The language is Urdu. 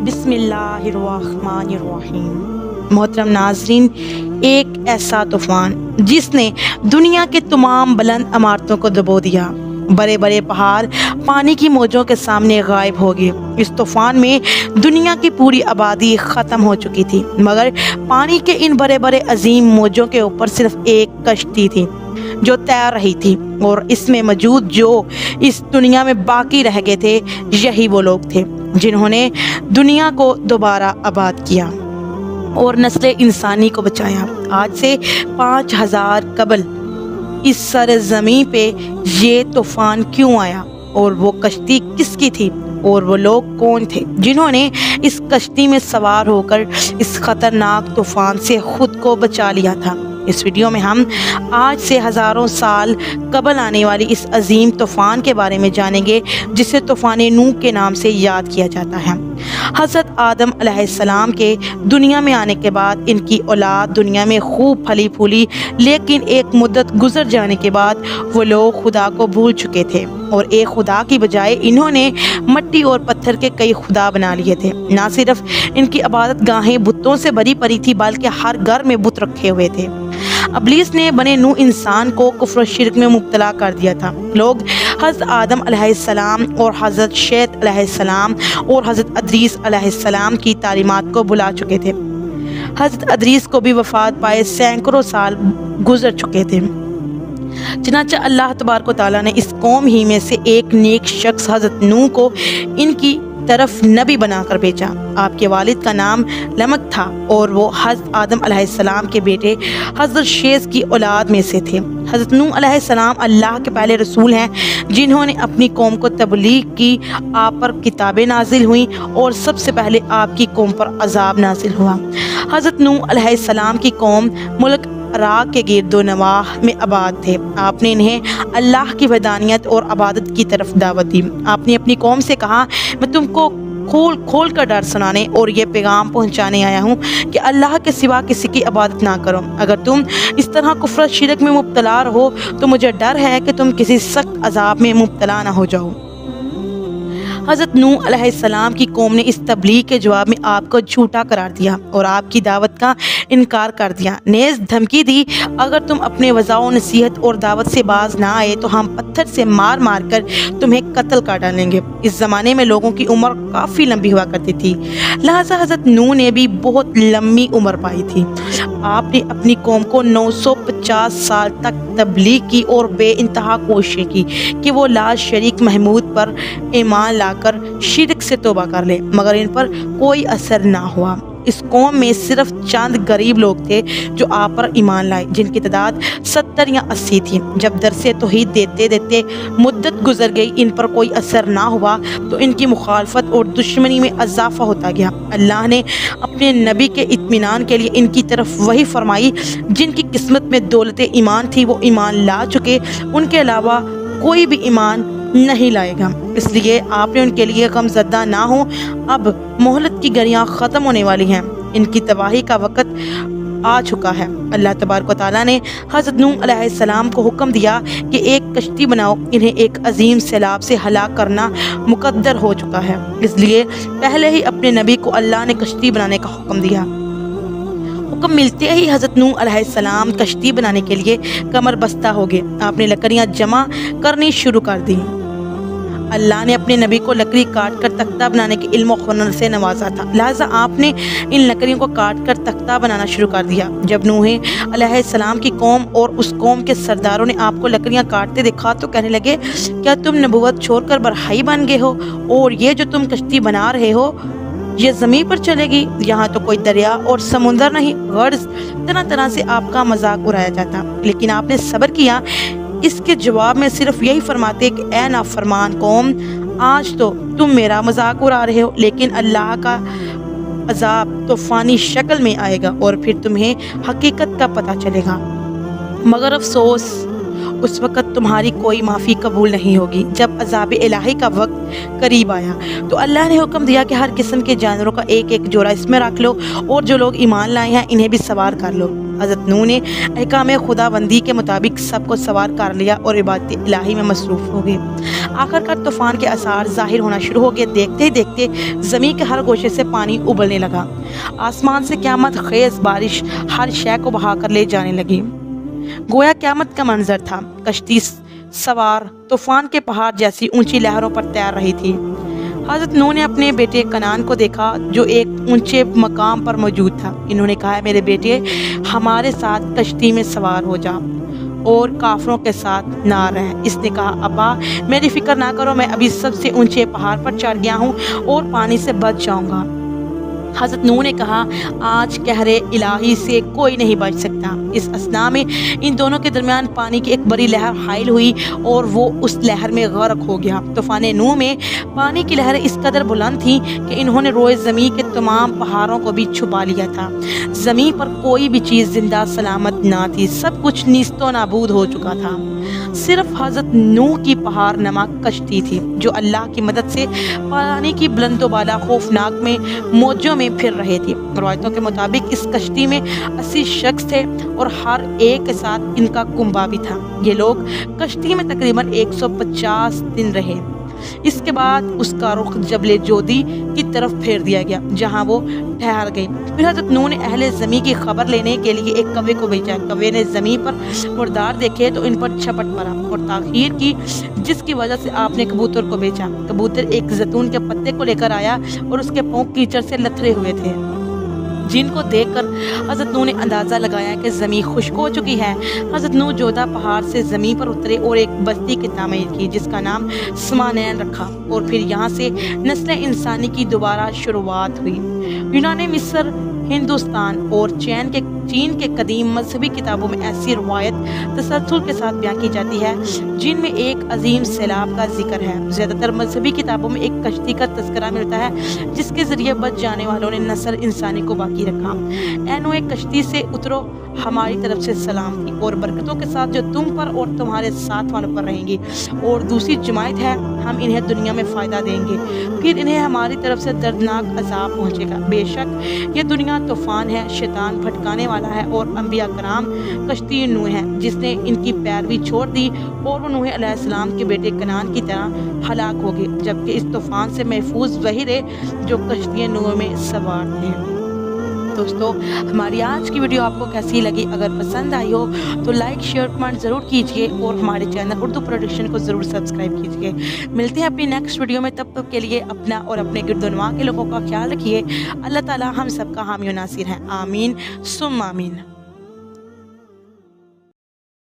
بسم اللہ الرحمن الرحیم۔ محترم ناظرین، ایک ایسا طوفان جس نے دنیا کے تمام بلند عمارتوں کو دبو دیا، بڑے بڑے پہاڑ پانی کی موجوں کے سامنے غائب ہو گئے۔ اس طوفان میں دنیا کی پوری آبادی ختم ہو چکی تھی، مگر پانی کے ان بڑے بڑے عظیم موجوں کے اوپر صرف ایک کشتی تھی جو تیر رہی تھی، اور اس میں موجود جو اس دنیا میں باقی رہ گئے تھے، یہی وہ لوگ تھے جنہوں نے دنیا کو دوبارہ آباد کیا اور نسل انسانی کو بچایا۔ آج سے 5000 قبل اس سرزمین پہ یہ طوفان کیوں آیا، اور وہ کشتی کس کی تھی، اور وہ لوگ کون تھے جنہوں نے اس کشتی میں سوار ہو کر اس خطرناک طوفان سے خود کو بچا لیا تھا۔ اس ویڈیو میں ہم آج سے ہزاروں سال قبل آنے والی اس عظیم طوفان کے بارے میں جانیں گے، جسے طوفان نوح کے نام سے یاد کیا جاتا ہے۔ حضرت آدم علیہ السلام کے دنیا میں آنے کے بعد ان کی اولاد دنیا میں خوب پھلی پھولی، لیکن ایک مدت گزر جانے کے بعد وہ لوگ خدا کو بھول چکے تھے، اور ایک خدا کی بجائے انہوں نے مٹی اور پتھر کے کئی خدا بنا لیے تھے۔ نہ صرف ان کی عبادت گاہیں بتوں سے بھری پڑی تھی، بلکہ ہر گھر میں بت رکھے ہوئے تھے۔ ابلیس نے بنے نوح انسان کو کفر و شرک میں مبتلا کر دیا تھا۔ لوگ حضرت آدم علیہ السلام اور حضرت شیت علیہ السلام اور حضرت ادریس علیہ السلام کی تعلیمات کو بھلا چکے تھے۔ حضرت ادریس کو بھی وفات پائے سینکڑوں سال گزر چکے تھے، چنانچہ اللہ تبارک و تعالیٰ نے اس قوم ہی میں سے ایک نیک شخص حضرت نوح کو ان کی طرف نبی بنا کر بھیجا۔ آپ کے والد کا نام لمک تھا، اور وہ حضرت آدم علیہ السلام کے بیٹے حضرت شیت کی اولاد میں سے تھے۔ حضرت نوح علیہ السلام اللہ کے پہلے رسول ہیں جنہوں نے اپنی قوم کو تبلیغ کی۔ آپ پر کتابیں نازل ہوئیں، اور سب سے پہلے آپ کی قوم پر عذاب نازل ہوا۔ حضرت نوح علیہ السلام کی قوم ملک عراق کے گرد و نواح میں آباد تھے۔ آپ نے انہیں اللہ کی وحدانیت اور عبادت کی طرف دعوت دی۔ آپ نے اپنی قوم سے کہا، میں تم کو کھول کر ڈر سنانے اور یہ پیغام پہنچانے آیا ہوں کہ اللہ کے سوا کسی کی عبادت نہ کرو۔ اگر تم اس طرح کفر و شرک میں مبتلا رہو تو مجھے ڈر ہے کہ تم کسی سخت عذاب میں مبتلا نہ ہو جاؤ۔ حضرت نوح علیہ السلام کی قوم نے اس تبلیغ کے جواب میں آپ کو جھوٹا قرار دیا اور آپ کی دعوت کا انکار کر دیا۔ نیز دھمکی دی، اگر تم اپنے وعظ و نصیحت اور دعوت سے باز نہ آئے تو ہم پتھر سے مار مار کر تمہیں قتل کر ڈالیں گے۔ اس زمانے میں لوگوں کی عمر کافی لمبی ہوا کرتی تھی، لہٰذا حضرت نوح نے بھی بہت لمبی عمر پائی تھی۔ آپ نے اپنی قوم کو 950 سال تک تبلیغ کی اور بے انتہا کوششیں کی کہ وہ لا شریک محمود پر ایمان لا کر شرک سے توبہ کر لے، مگر ان پر کوئی اثر نہ ہوا۔ اس قوم میں صرف چند غریب لوگ تھے جو آپ پر ایمان لائے، جن کی تعداد 70 یا 80 تھی۔ جب درس توحید دیتے دیتے مدت گزر گئی، ان پر کوئی اثر نہ ہوا تو ان کی مخالفت اور دشمنی میں اضافہ ہوتا گیا۔ اللہ نے اپنے نبی کے اطمینان کے لیے ان کی طرف وحی فرمائی، جن کی قسمت میں دولت ایمان تھی وہ ایمان لا چکے، ان کے علاوہ کوئی بھی ایمان نہیں لائے گا، اس لیے آپ نے ان کے لیے غم زدہ نہ ہو۔ اب مہلت کی گھڑیاں ختم ہونے والی ہیں، ان کی تباہی کا وقت آ چکا ہے۔ اللہ تبارک و تعالیٰ نے حضرت نوح علیہ السلام کو حکم دیا کہ ایک کشتی بناؤ، انہیں ایک عظیم سیلاب سے ہلاک کرنا مقدر ہو چکا ہے، اس لیے پہلے ہی اپنے نبی کو اللہ نے کشتی بنانے کا حکم دیا۔ حکم ملتے ہی حضرت نوح علیہ السلام کشتی بنانے کے لیے کمر بستہ ہو گئے۔ آپ نے لکڑیاں جمع کرنی شروع کر دی۔ اللہ نے اپنے نبی کو لکڑی کاٹ کر تختہ بنانے کے علم و ہنر سے نوازا تھا، لہٰذا آپ نے ان لکڑیوں کو کاٹ کر تختہ بنانا شروع کر دیا۔ جب نوح علیہ السلام کی قوم اور اس قوم کے سرداروں نے آپ کو لکڑیاں کاٹتے دیکھا تو کہنے لگے، کیا تم نبوت چھوڑ کر برہائی بن گئے ہو، اور یہ جو تم کشتی بنا رہے ہو یہ زمین پر چلے گی؟ یہاں تو کوئی دریا اور سمندر نہیں۔ غرض طرح طرح سے آپ کا مذاق اڑایا جاتا، لیکن آپ نے صبر کیا۔ اس کے جواب میں صرف یہی فرماتے کہ اے نافرمان قوم، آج تو تم میرا مذاق اڑا رہے ہو، لیکن اللہ کا عذاب طوفانی شکل میں آئے گا اور پھر تمہیں حقیقت کا پتہ چلے گا، مگر افسوس اس وقت تمہاری کوئی معافی قبول نہیں ہوگی۔ جب عذاب الہی کا وقت قریب آیا تو اللہ نے حکم دیا کہ ہر قسم کے جانوروں کا ایک ایک جوڑا اس میں رکھ لو، اور جو لوگ ایمان لائے ہیں انہیں بھی سوار کر لو۔ حضرت نوح نے احکام خداوندی کے مطابق سب کو سوار کر لیا اور عبادت الہی میں مصروف ہو گئے۔ آخر کار طوفان کے آثار ظاہر ہونا شروع ہو گئے۔ دیکھتے ہی دیکھتے زمین کے ہر گوشے سے پانی ابلنے لگا۔ آسمان سے قیامت خیز بارش ہر شے کو بہا کر لے جانے لگی۔ گویا قیامت کا منظر تھا۔ کشتی سوار طوفان کے پہاڑ جیسی اونچی لہروں پر تیر رہی تھی۔ حضرت نوح نے اپنے بیٹے کنعان کو دیکھا جو ایک اونچے مقام پر موجود تھا۔ انہوں نے کہا، میرے بیٹے ہمارے ساتھ کشتی میں سوار ہو جا اور کافروں کے ساتھ نہ رہ۔ اس نے کہا، ابا میری فکر نہ کرو، میں ابھی سب سے اونچے پہاڑ پر چڑھ گیا ہوں اور پانی سے بچ جاؤں گا۔ حضرت نوح نے کہا، آج قہر الہی سے کوئی نہیں بچ سکتا۔ اس اثنا میں ان دونوں کے درمیان پانی کی ایک بڑی لہر حائل ہوئی اور وہ اس لہر میں غرق ہو گیا۔ طوفان نوح میں پانی کی لہریں اس قدر بلند تھیں کہ انہوں نے روئے زمین کے تمام پہاڑوں کو بھی چھپا لیا تھا۔ زمین پر کوئی بھی چیز زندہ سلامت نہ تھی، سب کچھ نیست و نابود ہو چکا تھا۔ صرف حضرت نوح کی پہاڑ نما کشتی تھی جو اللہ کی مدد سے پانی کی بلند و بالا خوفناک میں موجوں میں پھر رہے تھے۔ روایتوں کے مطابق اس کشتی میں 80 شخص تھے اور ہر ایک کے ساتھ ان کا کنبہ بھی تھا۔ یہ لوگ کشتی میں تقریباً 150 دن رہے۔ اس کے بعد اس کا رخ جبل جودی کی طرف پھیر دیا گیا جہاں وہ ٹھہر گئی۔ پھر حضرت نوح نے اہل زمین کی خبر لینے کے لیے ایک کوے کو بھیجا۔ کوے نے زمین پر مردار دیکھے تو ان پر چھپٹ پڑا اور تاخیر کی، جس کی وجہ سے آپ نے کبوتر کو بھیجا۔ کبوتر ایک زیتون کے پتے کو لے کر آیا اور اس کے پاؤں کیچڑ سے لتھڑے ہوئے تھے، جن کو دیکھ کر حضرت نوح نے اندازہ لگایا کہ زمین خشک ہو چکی ہے۔ حضرت نوح جودہ پہاڑ سے زمین پر اترے اور ایک بستی کی تعمیر کی جس کا نام سمانین رکھا، اور پھر یہاں سے نسل انسانی کی دوبارہ شروعات ہوئی۔ یونان، مصر، ہندوستان اور چین کے قدیم مذہبی کتابوں میں ایسی روایت تسلسل کے ساتھ بیان کی جاتی ہے جن میں ایک عظیم سیلاب کا ذکر ہے۔ زیادہ تر مذہبی کتابوں میں ایک کشتی کا تذکرہ ملتا ہے جس کے ذریعے بچ جانے والوں نے نسل انسانی کو باقی رکھا۔ اے نوح، کشتی سے اترو، ہماری طرف سے سلام تھی اور برکتوں کے ساتھ جو تم پر اور تمہارے ساتھ والوں پر رہیں گی، اور دوسری جماعت ہے، ہم انہیں دنیا میں فائدہ دیں گے، پھر انہیں ہماری طرف سے دردناک عذاب پہنچے گا۔ بے شک یہ دنیا طوفان ہے، شیطان بھٹکانے والا ہے، اور انبیاء کرام کشتی نوح ہے جس نے ان کی پیروی چھوڑ دی اور وہ نوح علیہ السلام کے بیٹے کنعان کی طرح ہلاک ہو گئے، جبکہ اس طوفان سے محفوظ وہی رہے جو کشتی نوح میں سوار تھے۔ دوستو، ہماری آج کی ویڈیو آپ کو کیسی لگی؟ اگر پسند آئی ہو تو لائک، شیئر، کمنٹ ضرور کیجیے اور ہمارے چینل اردو پروڈکشن کو ضرور سبسکرائب کیجیے۔ ملتے ہیں اپنی نیکسٹ ویڈیو میں، تب تک کے لیے اپنا اور اپنے گرد و نواح کے لوگوں کا خیال رکھیے۔ اللہ تعالی ہم سب کا حامی و ناصر ہے۔ آمین ثم آمین۔